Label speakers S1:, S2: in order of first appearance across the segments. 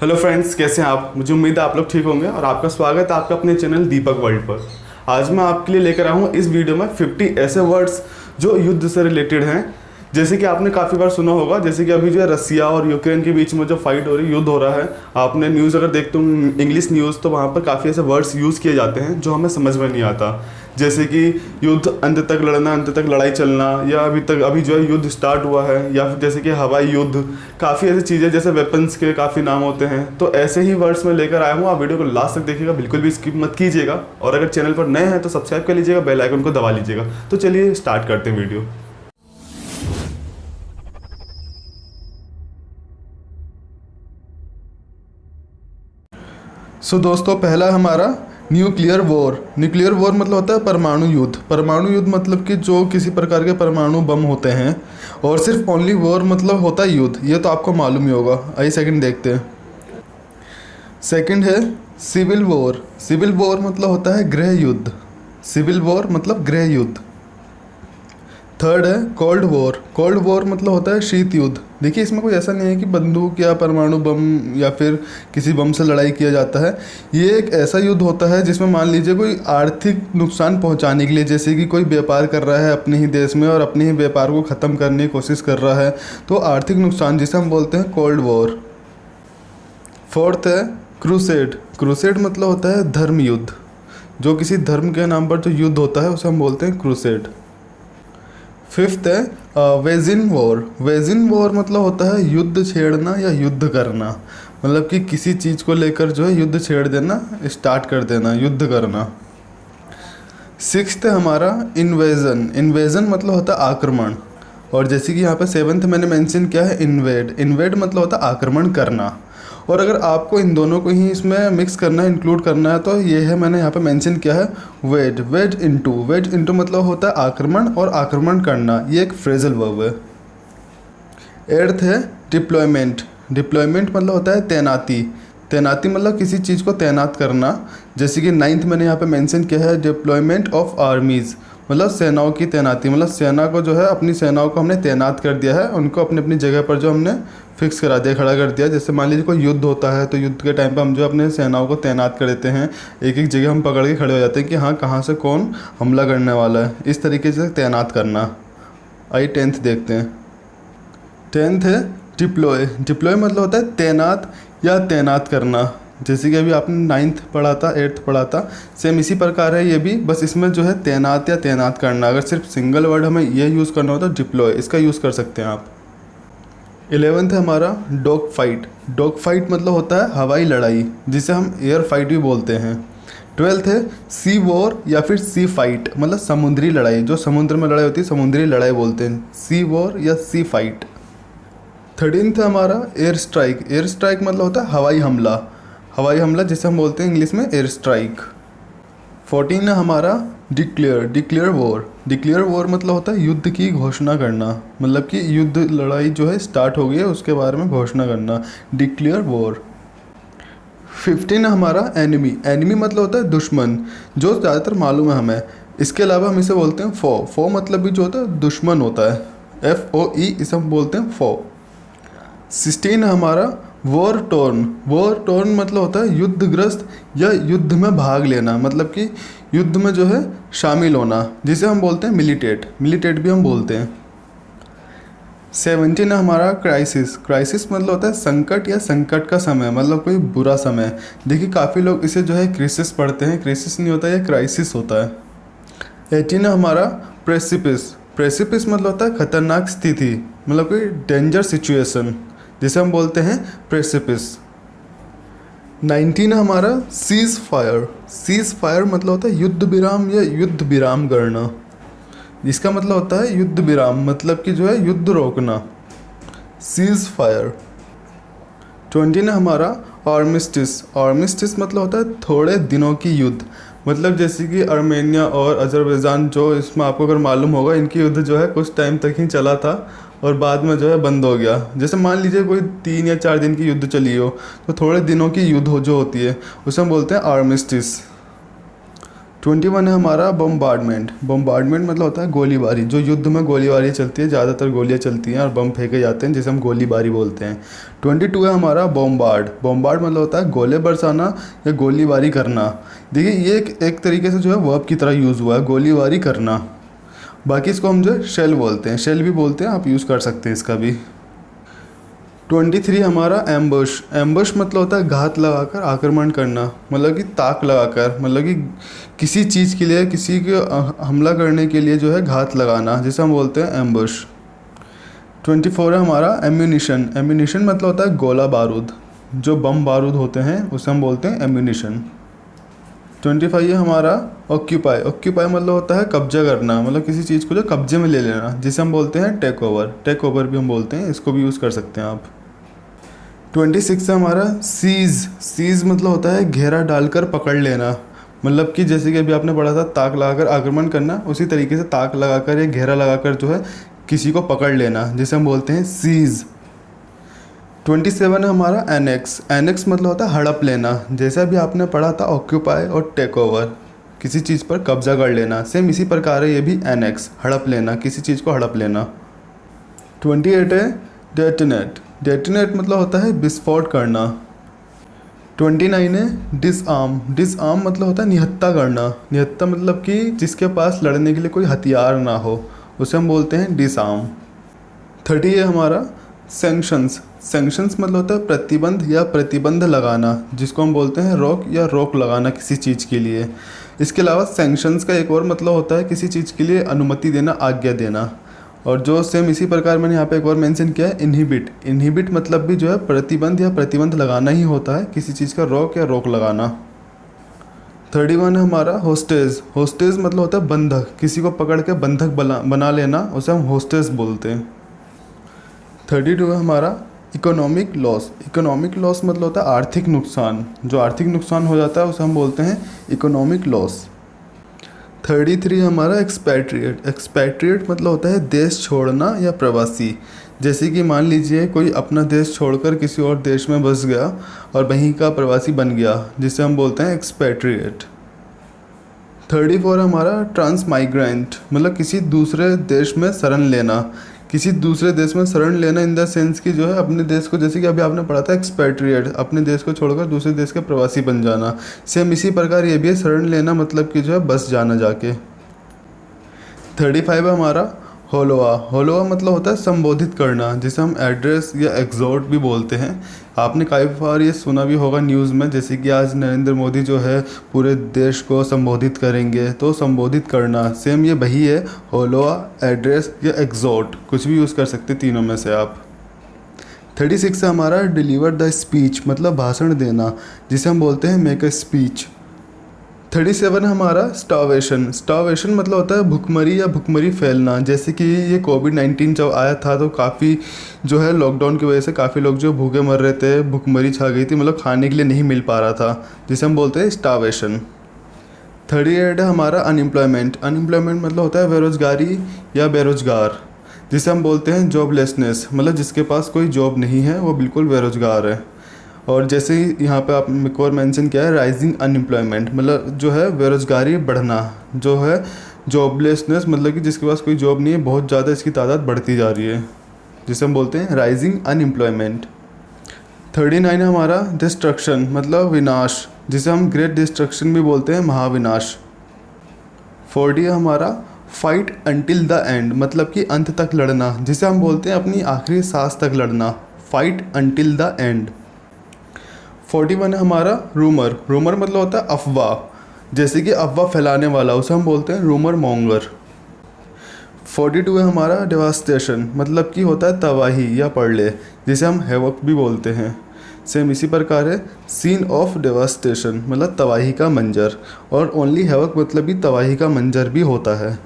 S1: Hello friends, कैसे हैं आप। मुझे उम्मीद है आप लोग ठीक होंगे और आपका स्वागत है आपका अपने चैनल दीपक वर्ल्ड पर। आज मैं आपके लिए लेकर आया हूँ इस वीडियो में 50 ऐसे वर्ड्स जो युद्ध से रिलेटेड हैं। जैसे कि आपने काफ़ी बार सुना होगा, जैसे कि अभी जो है रसिया और यूक्रेन के बीच में जो फाइट हो रही है, युद्ध हो रहा है। आपने न्यूज़ अगर देखते हो इंग्लिश न्यूज़, तो वहाँ पर काफ़ी ऐसे वर्ड्स यूज़ किए जाते हैं जो हमें समझ में नहीं आता। जैसे कि युद्ध अंत तक लड़ना, अंत तक लड़ाई चलना, या अभी जो है युद्ध स्टार्ट हुआ है, या फिर जैसे कि हवाई युद्ध। काफ़ी ऐसी चीज़ें जैसे वेपन्स के काफ़ी नाम होते हैं। तो ऐसे ही वर्ड्स में लेकर आया हूँ। आप वीडियो को लास्ट तक देखिएगा, बिल्कुल भी स्किप मत कीजिएगा। और अगर चैनल पर नए हैं तो सब्सक्राइब कर लीजिएगा, बेल आइकन को दबा लीजिएगा। तो चलिए स्टार्ट करते हैं वीडियो।
S2: दोस्तों, पहला हमारा न्यूक्लियर वॉर। न्यूक्लियर वॉर मतलब होता है परमाणु युद्ध। परमाणु युद्ध मतलब कि जो किसी प्रकार के परमाणु बम होते हैं। और सिर्फ ओनली वॉर मतलब होता है युद्ध, ये तो आपको मालूम ही होगा। आइए सेकंड देखते हैं। सेकंड है सिविल वॉर। सिविल वॉर मतलब होता है गृह युद्ध। सिविल वॉर मतलब गृह युद्ध। थर्ड है कोल्ड वॉर। कोल्ड वॉर मतलब होता है शीत युद्ध। देखिए, इसमें कोई ऐसा नहीं है कि बंदूक या परमाणु बम या फिर किसी बम से लड़ाई किया जाता है। ये एक ऐसा युद्ध होता है जिसमें मान लीजिए कोई आर्थिक नुकसान पहुंचाने के लिए, जैसे कि कोई व्यापार कर रहा है अपने ही देश में और अपने ही व्यापार को ख़त्म करने की कोशिश कर रहा है, तो आर्थिक नुकसान जिसे हम बोलते हैं कोल्ड वॉर। फोर्थ है क्रूसेड। क्रूसेड मतलब होता है धर्म युद्ध। जो किसी धर्म के नाम पर जो युद्ध होता है उसे हम बोलते हैं क्रूसेड। फिफ्थ है वेजिन वॉर। वेजिन वॉर मतलब होता है युद्ध छेड़ना या युद्ध करना। मतलब कि किसी चीज़ को लेकर जो है युद्ध छेड़ देना, स्टार्ट कर देना, युद्ध करना। सिक्स्थ है हमारा इन्वेजन। इन्वेजन मतलब होता है आक्रमण। और जैसे कि यहाँ पे सेवन्थ मैंने मेंशन किया है इन्वेड। इन्वेड मतलब होता है आक्रमण करना। और अगर आपको इन दोनों को ही इसमें मिक्स करना है, इंक्लूड करना है, तो ये है मैंने यहाँ पे मेंशन किया है वेड। वेड इनटू। वेड इनटू मतलब होता है आक्रमण और आक्रमण करना। ये एक फ्रेजल वर्ब है। एट्थ है डिप्लॉयमेंट। डिप्लॉयमेंट मतलब होता है तैनाती। तैनाती मतलब किसी चीज़ को तैनात करना। जैसे कि नाइन्थ मैंने यहाँ पे मेंशन किया है डिप्लॉयमेंट ऑफ आर्मीज़। मतलब सेनाओं की तैनाती। मतलब सेना को जो है, अपनी सेनाओं को हमने तैनात कर दिया है, उनको अपनी अपनी जगह पर जो हमने फिक्स करा दिया, खड़ा कर दिया। जैसे मान लीजिए कोई युद्ध होता है तो युद्ध के टाइम पे हम जो अपने सेनाओं को तैनात कर देते हैं। एक एक जगह हम पकड़ के खड़े हो जाते हैं कि हाँ, कहाँ से कौन हमला करने वाला है। इस तरीके से तैनात करना। आइए टेंथ देखते हैं। टेंथ है डिप्लॉय। डिप्लॉय मतलब होता है तैनात या तैनात करना। जैसे कि अभी आपने नाइन्थ पढ़ा था, एट्थ पढ़ा था, सेम इसी प्रकार है ये भी। बस इसमें जो है तैनात या तैनात करना। अगर सिर्फ सिंगल वर्ड हमें ये यूज़ करना हो तो डिप्लॉय, इसका यूज़ कर सकते हैं आप। 11th है हमारा डॉग फाइट। डॉग फाइट मतलब होता है हवाई लड़ाई, जिसे हम एयर फाइट भी बोलते हैं। 12th है सी वॉर या फिर सी फाइट, मतलब समुद्री लड़ाई। जो समुद्र में लड़ाई होती है समुद्री लड़ाई बोलते हैं, सी वॉर या सी फाइट। 13th है हमारा एयर स्ट्राइक। एयर स्ट्राइक मतलब होता है हवाई हमला। हवाई हमला जिसे हम बोलते हैं इंग्लिश में एयर स्ट्राइक। 14 है हमारा declare. Declare war. Declare war मतलब होता है युद्ध की घोषणा करना। मतलब कि युद्ध लड़ाई जो है स्टार्ट हो गई है, उसके बारे में घोषणा करना, डिक्लेयर वॉर। 15 हमारा एनिमी। एनिमी मतलब होता है दुश्मन, जो ज़्यादातर मालूम है हमें। इसके अलावा हम इसे बोलते हैं फो। फो मतलब भी जो होता है दुश्मन होता है, FOE, इसे हम बोलते हैं फो। 16 हमारा वॉर टॉर्न। वॉर टॉर्न मतलब होता है युद्धग्रस्त या युद्ध में भाग लेना। मतलब कि युद्ध में जो है शामिल होना, जिसे हम बोलते हैं मिलिटेट। मिलिटेट भी हम बोलते हैं। 17 है हमारा क्राइसिस। क्राइसिस मतलब होता है संकट या संकट का समय, मतलब कोई बुरा समय। देखिए, काफ़ी लोग इसे जो है क्रिसिस पढ़ते हैं। क्रिसिस नहीं होता, ये क्राइसिस होता है। 18 है हमारा प्रेसिपिस। प्रेसिपिस मतलब होता है खतरनाक स्थिति, मतलब कोई डेंजर सिचुएशन, जिसे हम बोलते हैं प्रेसिपिस। 19 है हमारा सीज फायर। सीज फायर मतलब होता है युद्ध विराम या युद्ध विराम करना। इसका मतलब होता है युद्ध विराम, मतलब कि जो है युद्ध रोकना, सीज फायर। 20 है हमारा आर्मिस्टिस। आर्मिस्टिस मतलब होता है थोड़े दिनों की युद्ध। मतलब जैसे कि आर्मेनिया और अजरबैजान, जो इसमें आपको अगर मालूम होगा, इनकी युद्ध जो है कुछ टाइम तक ही चला था और बाद में जो है बंद हो गया। जैसे मान लीजिए कोई 3 या 4 दिन की युद्ध चली हो, तो थोड़े दिनों की युद्ध जो होती है उसे हम बोलते हैं आर्मिस्टिस। 21 है हमारा बम्बार्डमेंट। बम्बार्डमेंट मतलब होता है गोलीबारी, जो युद्ध में गोलीबारी चलती है, ज़्यादातर गोलियाँ चलती हैं और बम फेंके जाते हैं, जिसे हम गोलीबारी बोलते हैं। 22 है हमारा बॉम्बार्ड। बॉम्बार्ड मतलब होता है गोले बरसाना या गोलीबारी करना। देखिए ये एक तरीके से जो है वर्ब की तरह यूज़ हुआ है, गोलीबारी करना। बाकी इसको हम जो शेल बोलते हैं, शेल भी बोलते हैं, आप यूज़ कर सकते हैं इसका भी। 23 हमारा एम्बुश। एम्बुश मतलब होता है घात लगाकर आक्रमण करना, मतलब कि ताक लगाकर, मतलब कि किसी चीज़ के लिए, किसी के हमला करने के लिए जो है घात लगाना, जिसे हम बोलते हैं एम्बुश। 24 है हमारा एम्यूनिशन। एम्यूनिशन मतलब होता है गोला बारूद, जो बम बारूद होते हैं उसे हम बोलते हैं एम्यूनिशन। 25 है हमारा ऑक्यूपाई। ऑक्यूपाई मतलब होता है कब्जा करना, मतलब किसी चीज़ को जो कब्जे में ले लेना, जिसे हम बोलते हैं टेक ओवर। टेक ओवर भी हम बोलते हैं, इसको भी यूज़ कर सकते हैं आप। 26 है हमारा सीज। सीज मतलब होता है घेरा डालकर पकड़ लेना, मतलब कि जैसे कि अभी आपने पढ़ा था ताक लगाकर आक्रमण करना, उसी तरीके से ताक लगाकर या घेरा लगाकर जो है किसी को पकड़ लेना, जिसे हम बोलते हैं सीज। 27 है हमारा एनेक्स। एनेक्स मतलब होता है हड़प लेना, जैसे अभी आपने पढ़ा था ऑक्यूपाई और टेक ओवर, किसी चीज़ पर कब्जा कर लेना, सेम इसी प्रकार है ये भी एनेक्स, हड़प लेना, किसी चीज़ को हड़प लेना। 28 है डेटोनेट। डेटोनेट मतलब होता है विस्फोट करना। 29 है डिसआर्म। डिसआर्म मतलब होता है निहत्था करना। निहत्था मतलब कि जिसके पास लड़ने के लिए कोई हथियार ना हो, उसे हम बोलते हैं डिसआर्म। 30 है हमारा सैंक्शंस। सैंक्शंस मतलब होता है प्रतिबंध या प्रतिबंध लगाना, जिसको हम बोलते हैं रोक या रोक लगाना किसी चीज़ के लिए। इसके अलावा सैंक्शंस का एक और मतलब होता है किसी चीज़ के लिए अनुमति देना, आज्ञा देना। और जो सेम इसी प्रकार मैंने यहाँ पे एक और मेंशन किया है इनहिबिट। इनहिबिट मतलब भी जो है प्रतिबंध या प्रतिबंध लगाना ही होता है, किसी चीज़ का रोक या रोक लगाना। 31 है हमारा होस्टेज। होस्टेज मतलब होता है बंधक, किसी को पकड़ के बंधक बना लेना, उसे हम होस्टेज बोलते हैं। 32 है हमारा इकोनॉमिक लॉस। इकोनॉमिक लॉस मतलब होता है आर्थिक नुकसान, जो आर्थिक नुकसान हो जाता है उसे हम बोलते हैं इकोनॉमिक लॉस। 33 हमारा एक्सपैट्रिएट। एक्सपैट्रिएट मतलब होता है देश छोड़ना या प्रवासी, जैसे कि मान लीजिए कोई अपना देश छोड़कर किसी और देश में बस गया और वहीं का प्रवासी बन गया, जिसे हम बोलते हैं एक्सपैट्रिएट। 34 हमारा ट्रांसमाइग्रेंट, मतलब किसी दूसरे देश में शरण लेना। किसी दूसरे देश में शरण लेना इन द सेंस कि जो है अपने देश को, जैसे कि अभी आपने पढ़ा था एक्सपैट्रिएट, अपने देश को छोड़कर दूसरे देश के प्रवासी बन जाना, सेम इसी प्रकार ये भी है शरण लेना, मतलब कि जो है बस जाना जाके। 35 है हमारा होलोआ। होलोआ मतलब होता है संबोधित करना, जिसे हम एड्रेस या एक्सोर्ट भी बोलते हैं। आपने कई बार ये सुना भी होगा न्यूज़ में, जैसे कि आज नरेंद्र मोदी जो है पूरे देश को संबोधित करेंगे, तो संबोधित करना सेम ये वही है, होलोआ, एड्रेस या एक्सोर्ट, कुछ भी यूज़ कर सकते तीनों में से आप। 36 है हमारा डिलीवर द स्पीच, मतलब भाषण देना, जिसे हम बोलते हैं मेक अ स्पीच। 37 हमारा स्टावेशन। स्टावेशन मतलब होता है भुखमरी या भुखमरी फैलना, जैसे कि ये कोविड-19 जब आया था तो काफ़ी जो है लॉकडाउन की वजह से काफ़ी लोग जो भूखे मर रहे थे, भुखमरी छा गई थी, मतलब खाने के लिए नहीं मिल पा रहा था, जिसे हम बोलते हैं स्टावेशन। 38 है हमारा अनएम्प्लॉयमेंट। अनएम्प्लॉयमेंट मतलब होता है बेरोज़गारी या बेरोज़गार, जिसे हम बोलते हैं जॉबलेसनेस, मतलब जिसके पास कोई जॉब नहीं है, वो बिल्कुल बेरोज़गार है। और जैसे ही यहाँ पे आप एक और मेंशन किया है राइजिंग अनएम्प्लॉयमेंट, मतलब जो है बेरोज़गारी बढ़ना, जो है जॉबलेसनेस मतलब कि जिसके पास कोई जॉब नहीं है, बहुत ज़्यादा इसकी तादाद बढ़ती जा रही है, जिसे हम बोलते हैं राइजिंग अनएम्प्लॉयमेंट। 39 है हमारा डिस्ट्रक्शन, मतलब विनाश, जिसे हम ग्रेट डिस्ट्रक्शन भी बोलते हैं, महाविनाश। 40 है हमारा फाइट अंटिल द एंड, मतलब कि अंत तक लड़ना, जिसे हम बोलते हैं अपनी आखिरी सांस तक लड़ना, फाइट अंटिल द एंड। 41 है हमारा रूमर। रूमर मतलब होता है अफवाह, जैसे कि अफवाह फैलाने वाला, उसे हम बोलते हैं रूमर मॉन्गर। 42 है हमारा डेवास्टेशन, मतलब कि होता है तबाही या पड़ले, जिसे हम हैवक भी बोलते हैं। सेम इसी प्रकार है सीन ऑफ डेवास्टेशन, मतलब तबाही का मंजर, और ओनली हैवक मतलब भी तबाही का मंजर भी होता है।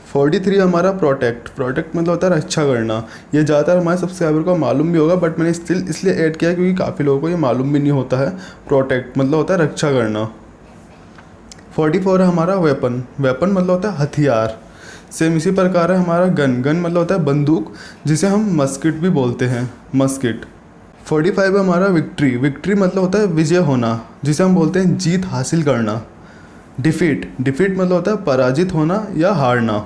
S2: 43 हमारा प्रोटेक्ट। प्रोटेक्ट मतलब होता है रक्षा करना। ये ज़्यादातर हमारे सब्सक्राइबर को मालूम भी होगा, बट मैंने स्टिल इसलिए ऐड किया क्योंकि काफ़ी लोगों को ये मालूम भी नहीं होता है। प्रोटेक्ट मतलब होता है रक्षा करना। 44 है हमारा वेपन। वेपन मतलब होता है हथियार। सेम इसी प्रकार है हमारा गन। गन मतलब होता है बंदूक, जिसे हम मस्किट भी बोलते हैं, मस्किट। 45 है हमारा विक्ट्री। विक्ट्री मतलब होता है विजय होना, जिसे हम बोलते हैं जीत हासिल करना। डिफीट मतलब होता है पराजित होना या हारना।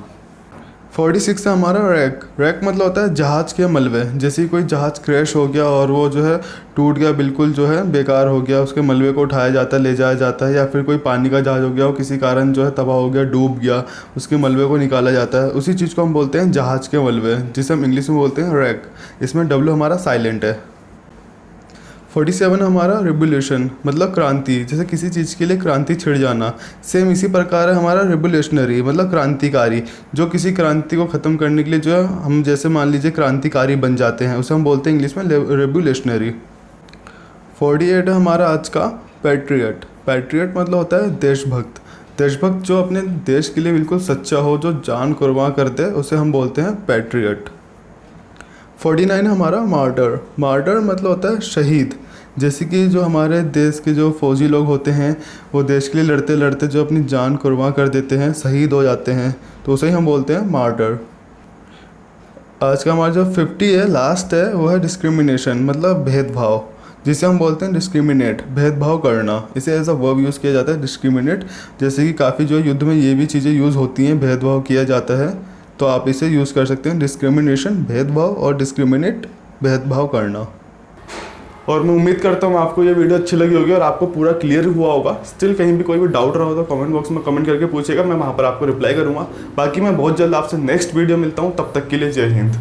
S2: 46 है हमारा रैक। रैक मतलब होता है जहाज़ के मलबे। जैसे कोई जहाज़ क्रैश हो गया और वो जो है टूट गया, बिल्कुल जो है बेकार हो गया, उसके मलबे को उठाया जाता है, ले जाया जाता है। या फिर कोई पानी का जहाज़ हो गया, वो किसी कारण जो है तबाह हो गया, डूब गया, उसके मलबे को निकाला जाता है। उसी चीज़ को हम बोलते हैं जहाज़ के मलबे, जिसे हम इंग्लिश में बोलते हैं रैक। इसमें डब्ल्यू हमारा साइलेंट है। 47 हमारा रिवोल्यूशन मतलब क्रांति। जैसे किसी चीज़ के लिए क्रांति छिड़ जाना, सेम इसी प्रकार है हमारा रिवोल्यूशनरी मतलब क्रांतिकारी। जो किसी क्रांति को ख़त्म करने के लिए जो है हम जैसे मान लीजिए क्रांतिकारी बन जाते हैं, उसे हम बोलते हैं इंग्लिश में रिवोल्यूशनरी। 48 है हमारा आज का पैट्रियट। पैट्रियट मतलब होता है देशभक्त। देशभक्त जो अपने देश के लिए बिल्कुल सच्चा हो, जो जान कुर्बान कर दे, उसे हम बोलते हैं पैट्रियट। 49 हमारा मार्टर। मार्टर मतलब होता है शहीद। जैसे कि जो हमारे देश के जो फौजी लोग होते हैं, वो देश के लिए लड़ते लड़ते जो अपनी जान कुर्बान कर देते हैं, शहीद हो जाते हैं, तो उसे ही हम बोलते हैं मार्टर। आज का हमारा जो 50 है, लास्ट है, वो है डिस्क्रिमिनेशन मतलब भेदभाव, जिसे हम बोलते हैं डिस्क्रिमिनेट, भेदभाव करना। इसे एज अ वर्ब यूज़ किया जाता है डिस्क्रिमिनेट। जैसे कि काफ़ी जो युद्ध में ये भी चीज़ें यूज़ होती हैं, भेदभाव किया जाता है, तो आप इसे यूज़ कर सकते हैं। डिस्क्रिमिनेशन भेदभाव और डिस्क्रिमिनेट भेदभाव करना।
S1: और मैं उम्मीद करता हूँ आपको ये वीडियो अच्छी लगी होगी और आपको पूरा क्लियर हुआ होगा। स्टिल कहीं भी कोई भी डाउट रहा हो तो कमेंट बॉक्स में कमेंट करके पूछेगा, मैं वहाँ पर आपको रिप्लाई करूँगा। बाकी मैं बहुत जल्द आपसे नेक्स्ट वीडियो मिलता हूँ, तब तक के लिए जय हिंद।